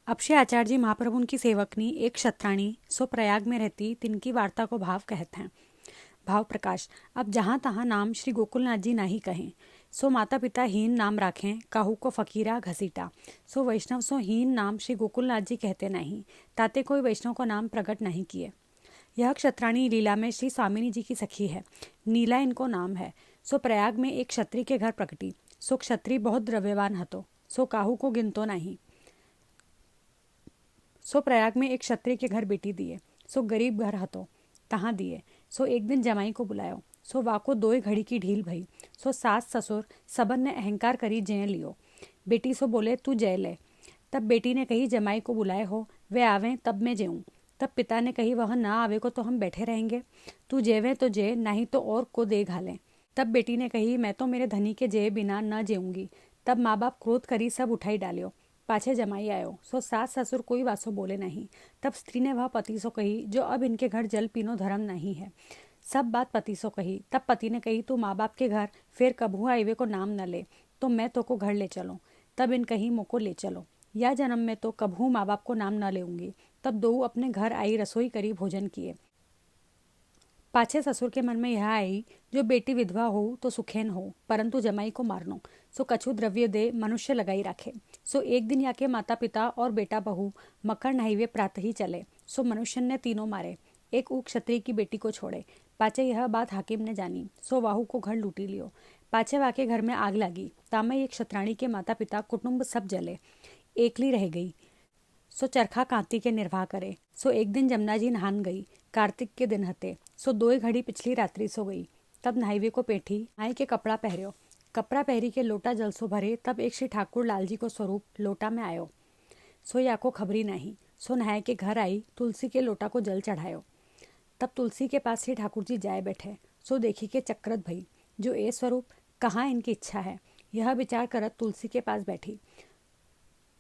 अक्षय आचार्य जी महाप्रभु उनकी सेवकनी एक क्षत्राणी सो प्रयाग में रहती, तिनकी वार्ता को भाव कहते हैं। भाव प्रकाश। अब जहाँ तहाँ नाम श्री गोकुलनाथ जी नहीं कहें, सो माता पिता हीन नाम राखें, काहू को फकीरा घसीटा। सो वैष्णव सो हीन नाम श्री गोकुलनाथ जी कहते नहीं, ताते कोई वैष्णव को नाम प्रकट नहीं किए। यह क्षत्राणी लीला में श्री स्वामिनी जी की सखी है, नीला इनको नाम है। सो प्रयाग में एक क्षत्रिय के घर प्रकटी, सो क्षत्रिय बहुत द्रव्यवान हतो, सो काहू को गिनतो नहीं। सो प्रयाग में एक क्षत्रिय के घर बेटी दिए, सो गरीब घर हतो, तहाँ दिए। सो एक दिन जमाई को बुलायो, सो वाको दोय घड़ी की ढील भई। सो सास ससुर सबन ने अहंकार करी जय लियो। बेटी सो बोले तू जय ले। तब बेटी ने कही जमाई को बुलाए हो, वे आवें तब मैं जेऊँ। तब पिता ने कही वह ना आवे को तो हम बैठे रहेंगे, तू जेवे तो जे, नहीं तो और को दे घालें। तब बेटी ने कही मैं तो मेरे धनी के जय बिना न जेऊंगी। तब माँ बाप क्रोध करी सब उठाई डालियो। पाछे जमाई आयो, सो सास ससुर कोई वासो बोले नहीं। तब स्त्री ने वह पति सो कही जो अब इनके घर जल पीनो धर्म नहीं है। सब बात पति सो कही। तब पति ने कही तू माँ बाप के घर फिर कभू आईवे को नाम न ले, तो मैं तो को घर ले चलो। तब इन कही मोको ले चलो, या जन्म में तो कभू माँ बाप को नाम न लेऊंगी। तब दो अपने घर आई, रसोई करी, भोजन किए। पाछे ससुर के मन में यह आई जो बेटी विधवा हो तो सुखेन हो, परंतु जमाई को मारनो, सो कछु द्रव्य दे मनुष्य लगाई राखे। सो एक दिन याके माता पिता और बेटा बहू मकर नहाइवे प्रातः ही चले। सो मनुष्य ने तीनों मारे, एक ऊ क्षत्रिय की बेटी को छोड़े। पाछे यह बात हाकिम ने जानी, सो वाहू को घर लूटी लियो। पाछे वाके घर में आग लगी, तामे एक क्षत्राणी के माता पिता कुटुंब सब जले, एकली रह गई। सो चरखा कांति के निर्वाह करे। सो एक दिन जमुना जी नहान गई, कार्तिक के दिन हते। सो दोय घड़ी पिछली रात्रि सो गई। तब नहाइवे को पेठी नाई के कपड़ा पहरियो, कपड़ा पहरी के लोटा जल सो भरे। तब एक श्री ठाकुर लाल जी को स्वरूप लोटा में आयो, सो या को खबरी नहीं। सो नहाय के घर आई, तुलसी के लोटा को जल चढ़ायो। तब तुलसी के पास श्री ठाकुर जी जाए बैठे। सो देखी के चक्रत भई, जो ए स्वरूप कहाँ इनकी इच्छा है। यह विचार करत तुलसी के पास बैठी।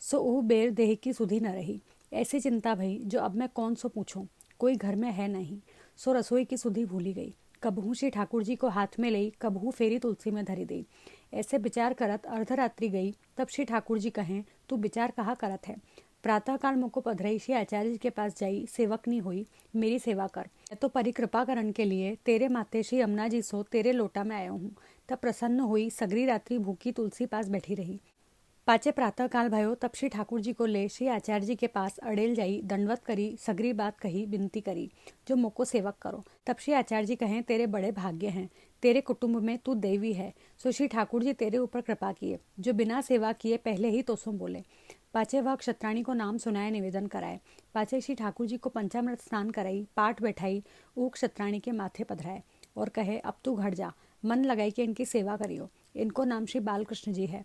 सो ऊ बेर देह की सुधी न रही। ऐसी चिंता भई जो अब मैं कौन सो पूछूं, कोई घर में है नहीं। सो रसोई की सुधी भूली गई। कबहू श्री ठाकुर जी को हाथ में लई, कबहू फेरी तुलसी में धरी दी। ऐसे विचार करत अर्धरात्रि गई। तब श्री ठाकुर जी कहें तू विचार कहाँ करत है। प्रातःकाल मुको पधरई श्री आचार्य जी के पास जाई, सेवकनी हुई, मेरी सेवा कर। मैं तो परिकृपा करन के लिए तेरे माते श्री यमुना जी सो तेरे लोटा में आया हूँ। तब प्रसन्न हुई, सगरी रात्रि भूखी तुलसी पास बैठी रही। पाचे प्रातः काल भयो। तब श्री ठाकुर जी को ले श्री आचार्य जी के पास अड़ेल जाई, दंडवत करी, सगरी बात कही, विनती करी जो मोको सेवक करो। तब श्री आचार्य जी कहें तेरे बड़े भाग्य हैं, तेरे कुटुंब में तू देवी है। सो श्री ठाकुर जी तेरे ऊपर कृपा किए, जो बिना सेवा किए पहले ही तो सो बोले। पाचे वह क्षत्राणी को नाम सुनाए, निवेदन कराए। पाचे श्री ठाकुर जी को पंचामृत स्नान कराई, पाठ बैठाई, ऊ क्षत्राणी के माथे पधराए और कहे अब तू घर जा, मन लगाई के इनकी सेवा करियो। इनको नाम श्री बालकृष्ण जी है,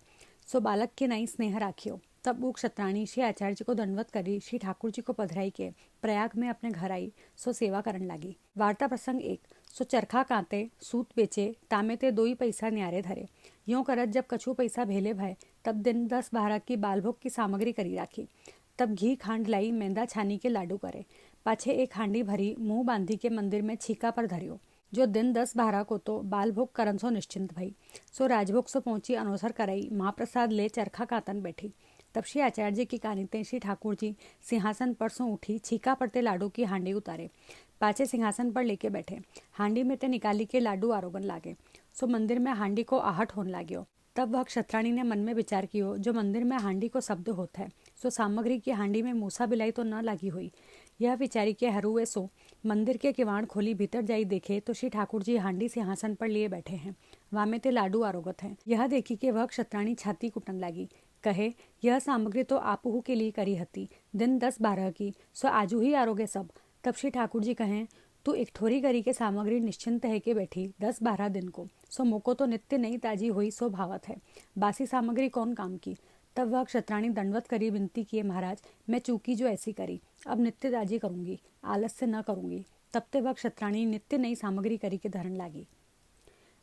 सो बालक के नाई स्नेह राखियो। तब वो क्षत्राणी श्री आचार्य जी को दंडवत करी, श्री ठाकुर जी को पधराई के प्रयाग में अपने घर आई। सो सेवा करन लगी। वार्ता प्रसंग 1। सो चरखा कांते, सूत बेचे, तामे ते 2 पैसा न्यारे धरे। यों करत जब कछु पैसा भेले भय, तब दिन 10-12 की बालभोग की सामग्री करी राखी। तब घी खांड लाई, मैदा छानी के लाडू करे। पाछे एक हांडी भरी, मुंह बांधी के मंदिर में छीका पर धरियो। जो दिन 10-12 को तो बालभोग करन सो निश्चिंत भई। सो राजभोग सो पहुंची, अनोसर कराई, महाप्रसाद ले चरखा कातन बैठी। तब श्री आचार्य जी की कानिते श्री ठाकुर जी सिंहासन पर सो उठी, छीका पड़ते लाडू की हांडी उतारे, पाछे सिंहासन पर लेके बैठे। हांडी में ते निकाली के लाडू आरोगन लागे। सो मंदिर में हांडी को आहट होने लाग्यो। तब वह क्षत्राणी ने मन में विचार कियो, जो मंदिर में हांडी को शब्द होता है, सो सामग्री की हांडी में मूसा बिलाई तो न लागी हुई। यह विचारी के हरूए सो मंदिर के किवाड़ खोली, भीतर जाई देखे तो श्री ठाकुर जी हांडी सिंहासन पर लिए बैठे हैं, वामे ते लाडू आरोगत हैं। यह देखी कि वह क्षत्राणी छाती कुटन लगी, कहे यह सामग्री तो आपहू के लिए करी हती, दिन 10-12 की, सो आजू ही आरोगे सब। तब श्री ठाकुर जी कहें तू एक ठोरी करी के सामग्री निश्चिंत है के बैठी 10-12 दिन को, सो मोको तो नित्य नई ताजी हुई सो भावत है, बासी सामग्री कौन काम की। तब वह क्षत्राणी दंडवत करी, विनती किए महाराज मैं चूकी जो ऐसी करी, अब नित्य ताजी करूंगी, आलस्य न करूंगी। तब ते वह क्षत्राणी नित्य नई सामग्री करी के धरण लागी।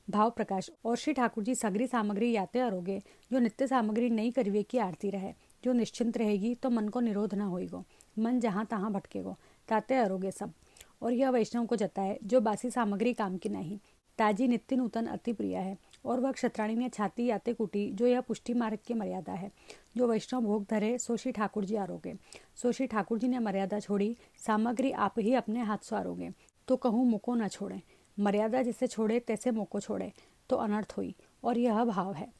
भाव प्रकाश। और श्री ठाकुर जी सगरी सामग्री याते अरोगे, जो नित्य सामग्री नई करिवे की आरती रहे, जो निश्चिंत रहेगी तो मन को निरोध न होइगो, मन जहाँ तहाँ भटकेगो, ताते अरोगे सब। और यह वैष्णव को जताए जो बासी सामग्री काम की नहीं, ताजी नित्य नूतन अति प्रिय है। और वह क्षत्राणी ने छाती याते कुटी, जो यह पुष्टि मार्ग की मर्यादा है। जो वैष्णव भोग धरे, सो श्री ठाकुर जी आरोगे। सो श्री ठाकुर जी ने मर्यादा छोड़ी, सामग्री आप ही अपने हाथ से आरोगे। तो कहूँ मुको न छोड़े, मर्यादा जिसे छोड़े तैसे मोको छोड़े, तो अनर्थ हुई। और यह भाव है,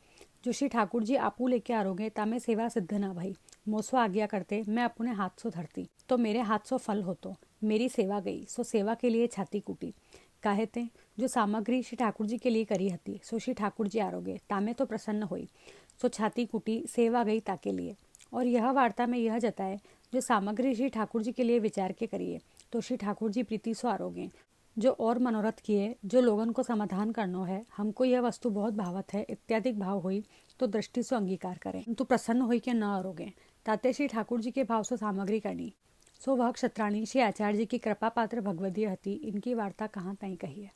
जो श्री ठाकुर जी आपू लेके आरोगे, तामे सेवा सिद्ध ना भई। मोसवा आज्ञा करते, मैं अपने हाथ सो धरती, तो मेरे हाथ सो फल होतो। मेरी सेवा गई, सो सेवा के लिए छाती कूटी। काहेते, जो सामग्री श्री ठाकुर जी के लिए करी हती, सो श्री ठाकुर जी आरोगे, तामे तो प्रसन्न हुई। सो छाती कूटी, सेवा गई ताके लिए। और यह वार्ता में यह जताए, जो सामग्री श्री ठाकुर जी के लिए विचार के करिए, तो श्री ठाकुर जी प्रीति सो आरोगे। जो और मनोरथ किए, जो लोगन को समाधान करनो है, हमको यह वस्तु बहुत भावत है इत्यादि भाव हुई, तो दृष्टि से अंगीकार करें, तो प्रसन्न हुई के न आरोगे। ताते श्री ठाकुर जी के भाव से सामग्री करनी। सो वह क्षत्राणी श्री आचार्य जी की कृपा पात्र भगवदीय हती। इनकी वार्ता कहाँ तई कही है।